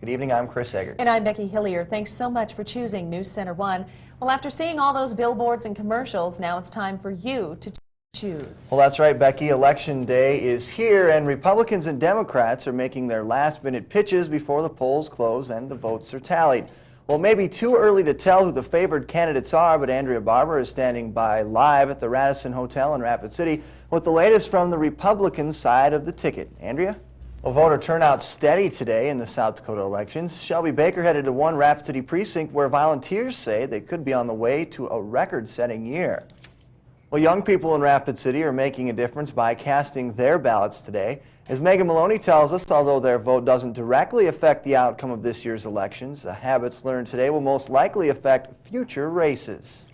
Good evening, I'm Chris Egert. And I'm Becky Hillier. Thanks so much for choosing News Center 1. Well, after seeing all those billboards and commercials, now it's time for you to choose. Well, that's right, Becky. Election day is here, and Republicans and Democrats are making their last-minute pitches before the polls close and the votes are tallied. Well, it may be too early to tell who the favored candidates are, but Andrea Barber is standing by live at the Radisson Hotel in Rapid City with the latest from the Republican side of the ticket. Andrea? Well, voter turnout steady today in the South Dakota elections. Shelby Baker headed to one Rapid City precinct where volunteers say they could be on the way to a record-setting year. Well, young people in Rapid City are making a difference by casting their ballots today. As Megan Maloney tells us, although their vote doesn't directly affect the outcome of this year's elections, the habits learned today will most likely affect future races.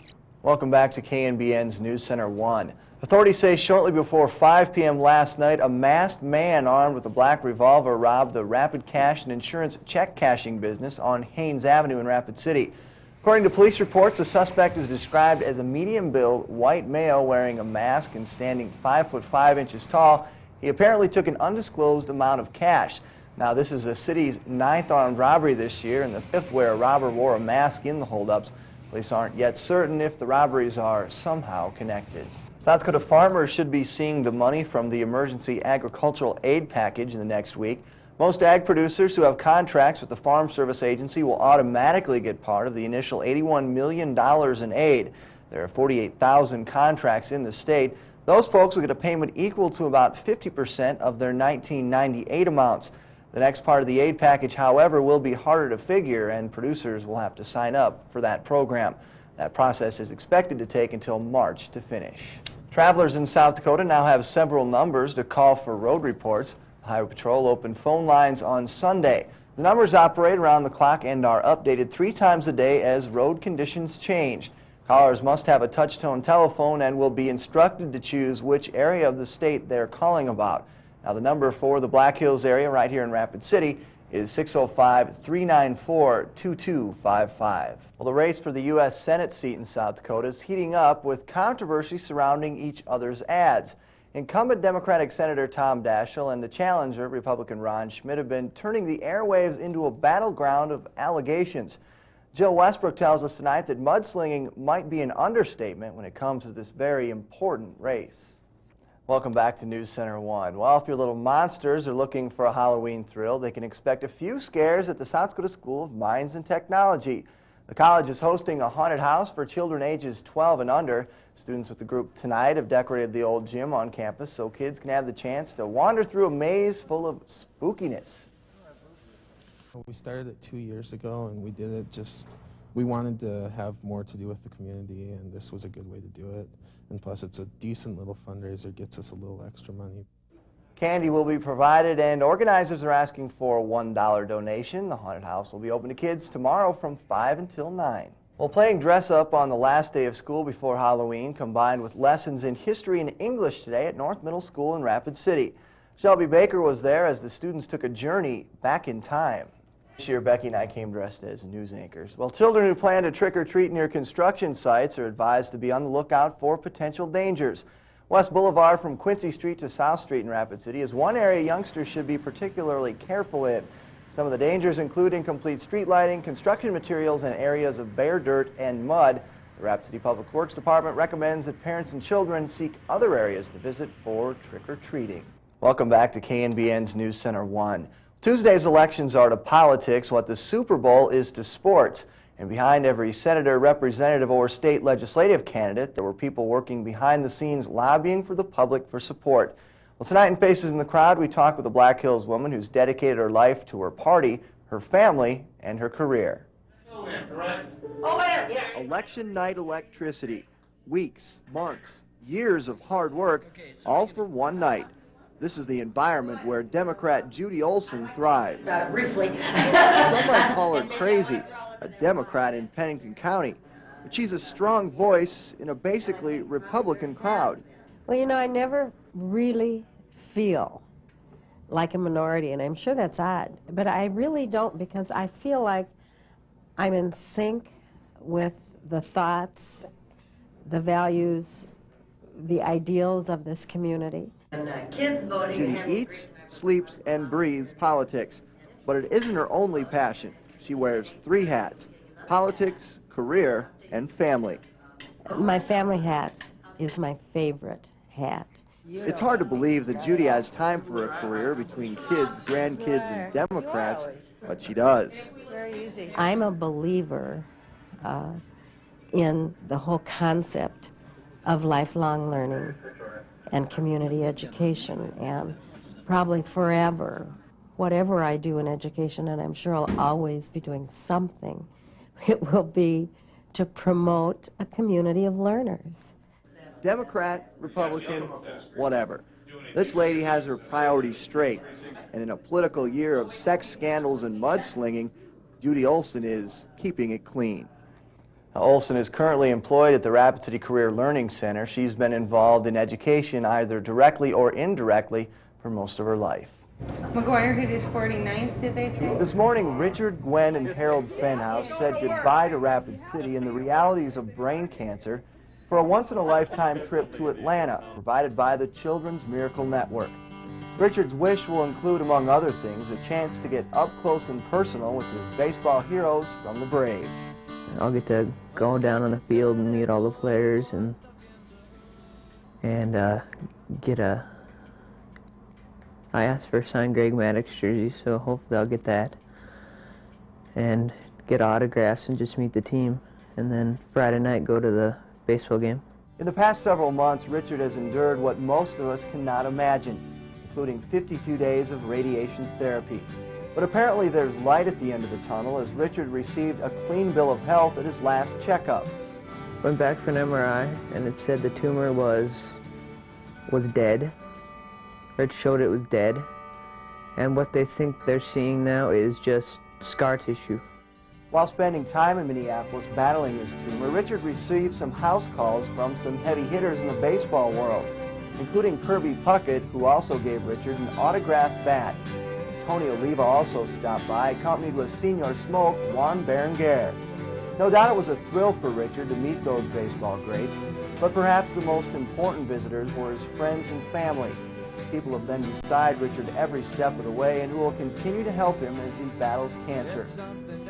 Welcome back to KNBN's News Center 1. Authorities say shortly before 5 p.m. last night, a masked man armed with a black revolver robbed the Rapid Cash and Insurance check cashing business on Haynes Avenue in Rapid City. According to police reports, the suspect is described as a medium-build white male wearing a mask and standing 5'5" tall. He apparently took an undisclosed amount of cash. Now, this is the city's 9th armed robbery this year and the 5th where a robber wore a mask in the holdups. Police aren't yet certain if the robberies are somehow connected. South Dakota farmers should be seeing the money from the emergency agricultural aid package in the next week. Most ag producers who have contracts with the Farm Service Agency will automatically get part of the initial $81 million in aid. There are 48,000 contracts in the state. Those folks will get a payment equal to about 50% of their 1998 amounts. The next part of the aid package, however, will be harder to figure, and producers will have to sign up for that program. That process is expected to take until March to finish. Travelers in South Dakota now have several numbers to call for road reports. Highway Patrol opened phone lines on Sunday. The numbers operate around the clock and are updated 3 times a day as road conditions change. Callers must have a touch-tone telephone and will be instructed to choose which area of the state they're calling about. Now, the number for the Black Hills area right here in Rapid City is 605-394-2255. Well, the race for the U.S. Senate seat in South Dakota is heating up with controversy surrounding each other's ads. Incumbent Democratic Senator Tom Daschle and the challenger, Republican Ron Schmidt, have been turning the airwaves into a battleground of allegations. Jill Westbrook tells us tonight that mudslinging might be an understatement when it comes to this very important race. Welcome back to News Center 1. Well, if your little monsters are looking for a Halloween thrill, they can expect a few scares at the South Dakota School of Mines and Technology. The college is hosting a haunted house for children ages 12 and under. Students with the group tonight have decorated the old gym on campus so kids can have the chance to wander through a maze full of spookiness. We started it 2 years ago, and we did it we wanted to have more to do with the community, and this was a good way to do it. And plus, it's a decent little fundraiser, gets us a little extra money. Candy will be provided, and organizers are asking for a $1 donation. The haunted house will be open to kids tomorrow from 5 until 9. Well, playing dress-up on the last day of school before Halloween combined with lessons in history and English today at North Middle School in Rapid City. Shelby Baker was there as the students took a journey back in time. This year, Becky and I came dressed as news anchors. Well, children who plan to trick-or-treat near construction sites are advised to be on the lookout for potential dangers. West Boulevard from Quincy Street to South Street in Rapid City is one area youngsters should be particularly careful in. Some of the dangers include incomplete street lighting, construction materials, and areas of bare dirt and mud. The Rapid City Public Works Department recommends that parents and children seek other areas to visit for trick-or-treating. Welcome back to KNBN's News Center 1. Tuesday's elections are to politics what the Super Bowl is to sports. And behind every senator, representative, or state legislative candidate, there were people working behind the scenes lobbying for the public for support. Well, tonight in Faces in the Crowd, we talk with a Black Hills woman who's dedicated her life to her party, her family, and her career. Election night electricity. Weeks, months, years of hard work, all for one night. This is the environment where Democrat Judy Olson thrives. Briefly. Some might call her crazy, a Democrat in Pennington County, but she's a strong voice in a basically Republican crowd. Well, you know, I never really feel like a minority, and I'm sure that's odd, but I really don't, because I feel like I'm in sync with the thoughts, the values, the ideals of this community. And kids voting. Judy eats, sleeps, and breathes politics. But it isn't her only passion. She wears 3 hats: politics, career, and family. My family hat is my favorite hat. It's hard to believe that Judy has time for a career between kids, grandkids, and Democrats, but she does. I'm a believer in the whole concept of lifelong learning and community education, and probably forever, whatever I do in education, and I'm sure I'll always be doing something, it will be to promote a community of learners. Democrat, Republican, whatever. This lady has her priorities straight, and in a political year of sex scandals and mudslinging, Judy Olson is keeping it clean. Olson is currently employed at the Rapid City Career Learning Center. She's been involved in education either directly or indirectly for most of her life. McGuire hit his 49th, did they say? This morning, Richard, Gwen, and Harold Fenhouse said goodbye to Rapid City and the realities of brain cancer for a once-in-a-lifetime trip to Atlanta, provided by the Children's Miracle Network. Richard's wish will include, among other things, a chance to get up close and personal with his baseball heroes from the Braves. I'll get to go down on the field and meet all the players and get a... I asked for a signed Greg Maddux jersey, so hopefully I'll get that. And get autographs and just meet the team. And then Friday night go to the baseball game. In the past several months, Richard has endured what most of us cannot imagine, including 52 days of radiation therapy. But apparently there's light at the end of the tunnel as Richard received a clean bill of health at his last checkup. Went back for an MRI and it said the tumor was dead. It showed it was dead. And what they think they're seeing now is just scar tissue. While spending time in Minneapolis battling his tumor, Richard received some house calls from some heavy hitters in the baseball world, including Kirby Puckett, who also gave Richard an autographed bat. Tony Oliva also stopped by, accompanied with Senior Smoke, Juan Berenguer. No doubt it was a thrill for Richard to meet those baseball greats, but perhaps the most important visitors were his friends and family. People have been beside Richard every step of the way and who will continue to help him as he battles cancer.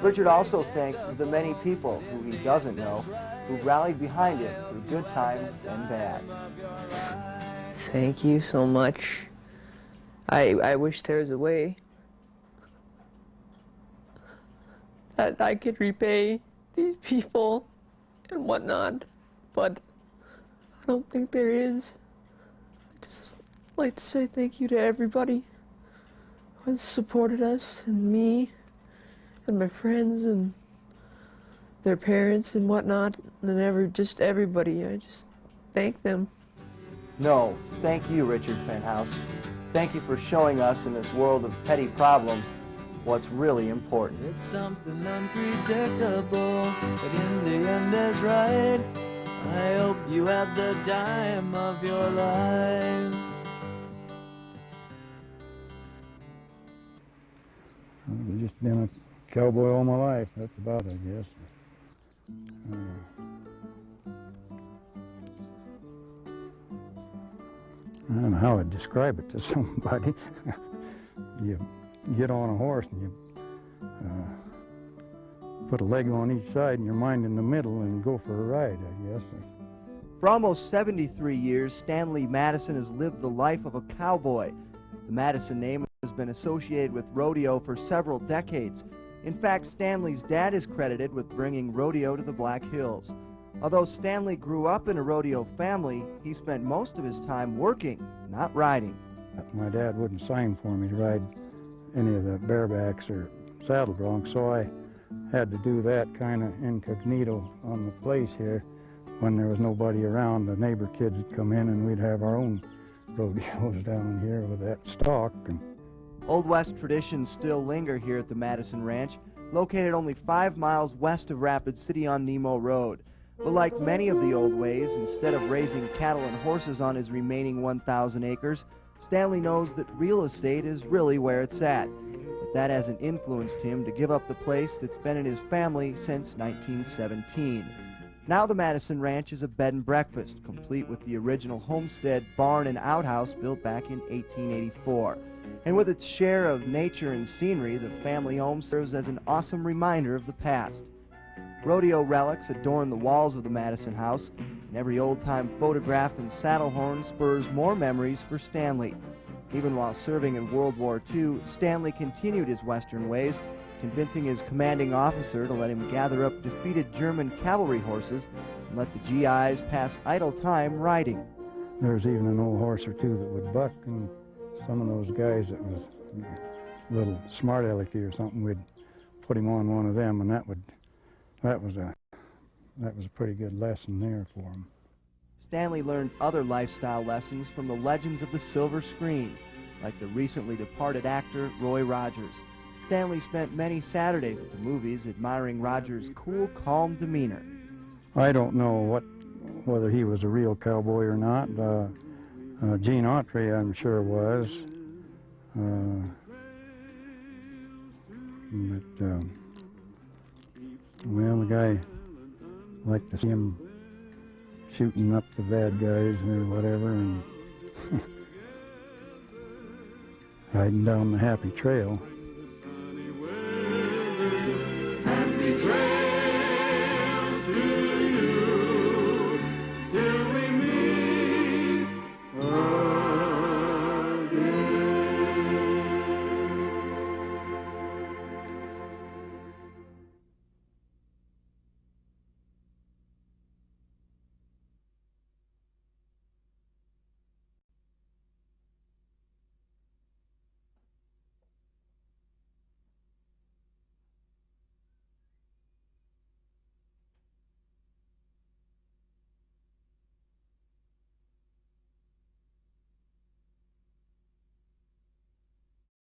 Richard also thanks the many people who he doesn't know who rallied behind him through good times and bad. Thank you so much. I wish there was a way that I could repay these people and whatnot, but I don't think there is. I just like to say thank you to everybody who has supported us, and me, and my friends, and their parents and whatnot, and just everybody. I just thank them. No, thank you, Richard Fenhouse. Thank you for showing us in this world of petty problems what's really important. It's something unpredictable, but in the end is right. I hope you had the time of your life. I've just been a cowboy all my life. That's about it, I guess. I don't know how I'd describe it to somebody. You get on a horse and you put a leg on each side and your mind in the middle and go for a ride, I guess. For almost 73 years, Stanley Madison has lived the life of a cowboy. The Madison name has been associated with rodeo for several decades. In fact, Stanley's dad is credited with bringing rodeo to the Black Hills. Although Stanley grew up in a rodeo family, he spent most of his time working, not riding. My dad wouldn't sign for me to ride any of the barebacks or saddle broncs, so I had to do that kind of incognito on the place here. When there was nobody around, the neighbor kids would come in and we'd have our own rodeos down here with that stock. Old West traditions still linger here at the Madison Ranch, located only 5 miles west of Rapid City on Nemo Road. But like many of the old ways, instead of raising cattle and horses on his remaining 1,000 acres, Stanley knows that real estate is really where it's at. But that hasn't influenced him to give up the place that's been in his family since 1917. Now the Madison Ranch is a bed and breakfast, complete with the original homestead, barn, and outhouse built back in 1884. And with its share of nature and scenery, the family home serves as an awesome reminder of the past. Rodeo relics adorn the walls of the Madison house, and every old-time photograph and saddle horn spurs more memories for Stanley. Even while serving in World War II, Stanley continued his Western ways, convincing his commanding officer to let him gather up defeated German cavalry horses and let the GIs pass idle time riding. There's even an old horse or two that would buck, and some of those guys that was a little smart alecky or something, we'd put him on one of them, and that was a pretty good lesson there for him. Stanley learned other lifestyle lessons from the legends of the silver screen, like the recently departed actor Roy Rogers. Stanley spent many Saturdays at the movies admiring Rogers' cool, calm demeanor. I don't know whether he was a real cowboy or not. Gene Autry, I'm sure, was. Well, the guy liked to see him shooting up the bad guys or whatever and riding down the happy trail.